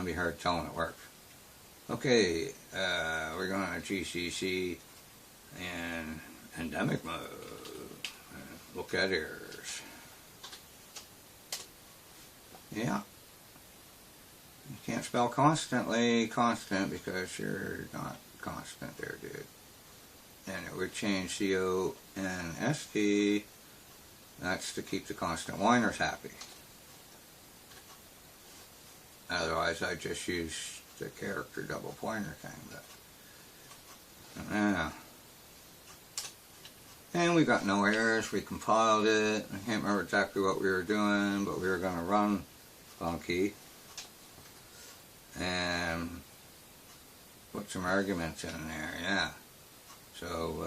going to be hard telling it works. Okay, we're going to GCC and endemic mode. Look at errors. Yeah. You can't spell constantly constant because you're not constant there, dude. And it would change CONST. That's to keep the constant whiners happy. Otherwise, I just use the character double pointer thing. But yeah. And we got no errors. We compiled it. I can't remember exactly what we were doing, but we were going to run funky and put some arguments in there. Yeah. So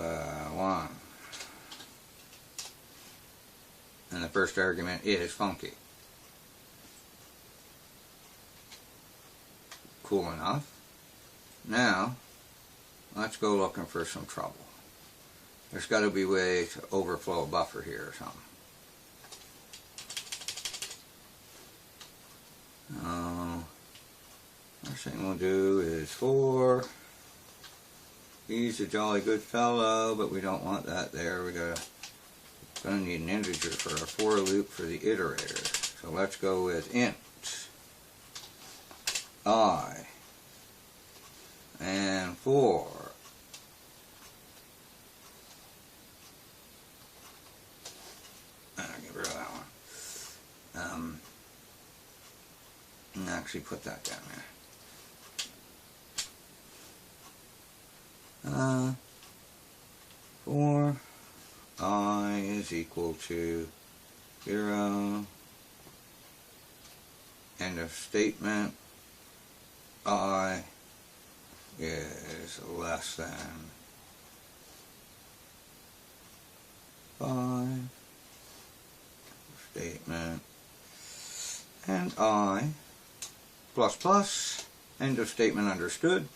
1. And the first argument is funky. Cool enough. Now, let's go looking for some trouble. There's got to be a way to overflow a buffer here or something. First thing we'll do is 4. He's a jolly good fellow, but we don't want that there. We're gonna need an integer for our for loop for the iterator. So let's go with int I and 4. I'll get rid of that one. And actually put that down there. 4 I is equal to 0. End of statement. I is less than 5. Statement. And I plus plus. End of statement understood.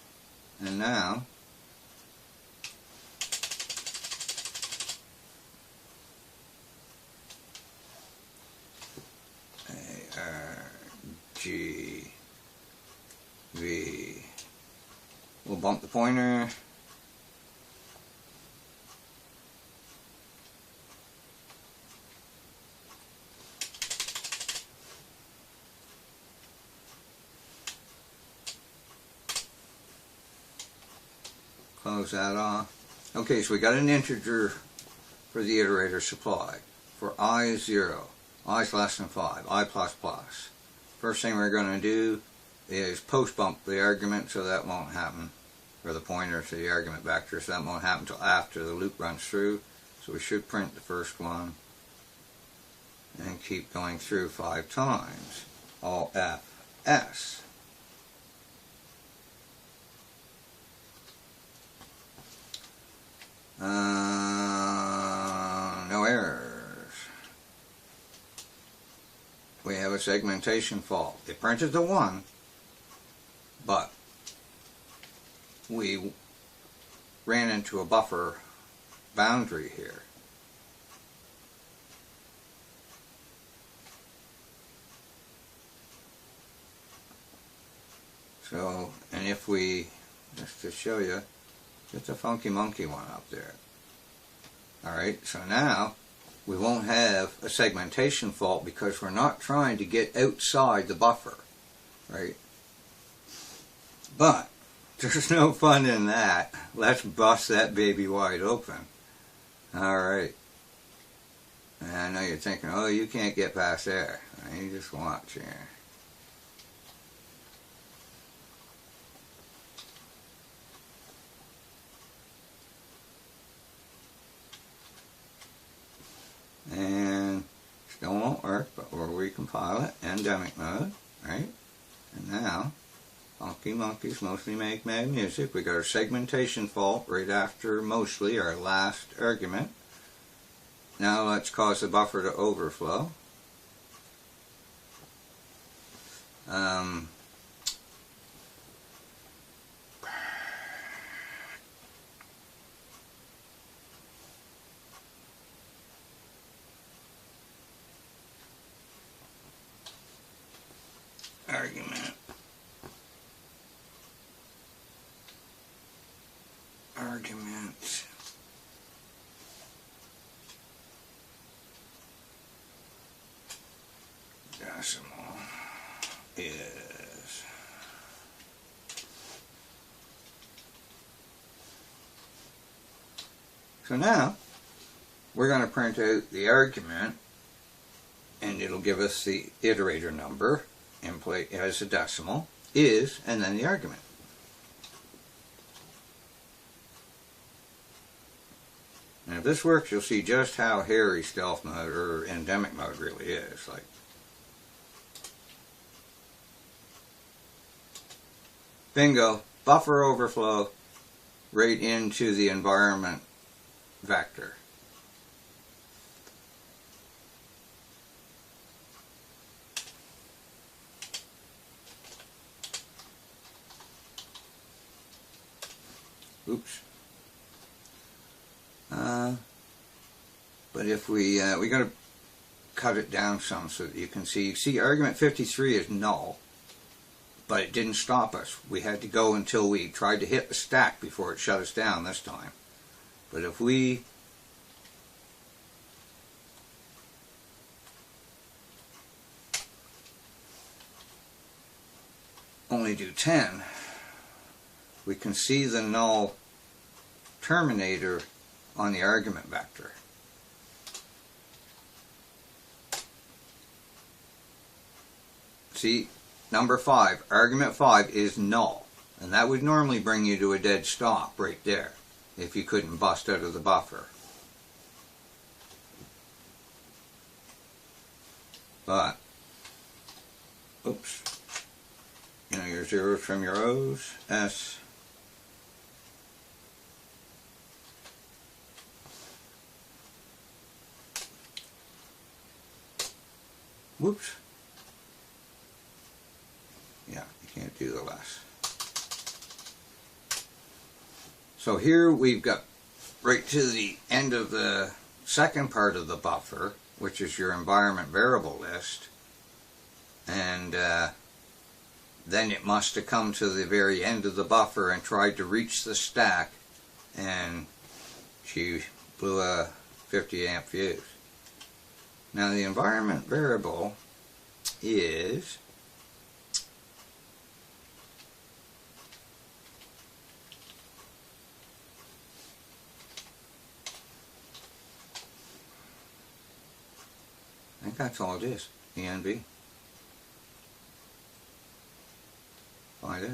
And now G V. We'll bump the pointer. Close that off. Okay, so we got an integer for the iterator supply. For I is 0, I is less than 5, I plus plus. First thing we're going to do is post bump the argument, so that won't happen, or the pointer to the argument vector, so that won't happen until after the loop runs through. So we should print the first one and keep going through 5 times. All FS. No errors. We have a segmentation fault. It printed the 1, but we ran into a buffer boundary here. So, and if we, just to show you, get the funky monkey one up there. Alright, so now we won't have a segmentation fault because we're not trying to get outside the buffer, right? But there's no fun in that. Let's bust that baby wide open. Alright. And I know you're thinking, oh, you can't get past there. You just watch here. And still won't work, but we'll recompile it, endemic mode, right? And now, funky monkeys mostly make mad music. We got our segmentation fault right after mostly our last argument. Now let's cause the buffer to overflow. Argument argument decimal is so now we're going to print out the argument, and it'll give us the iterator number in place as a decimal is, and then the argument. And if this works, you'll see just how hairy stealth mode or endemic mode really is. Like, bingo, buffer overflow right into the environment vector. Oops. But if we got to cut it down some so that you can see. See, argument 53 is null, but it didn't stop us. We had to go until we tried to hit the stack before it shut us down this time. But if we only do 10, we can see the null terminator on the argument vector. See, number 5, argument 5 is null, and that would normally bring you to a dead stop right there if you couldn't bust out of the buffer. But, oops, you know, your zeros from your O's, S, whoops. Yeah, you can't do the less. So here we've got right to the end of the second part of the buffer, which is your environment variable list, and then it must have come to the very end of the buffer and tried to reach the stack, and she blew a 50 amp fuse. Now the environment variable is I think that's all it is, ENV. All it is.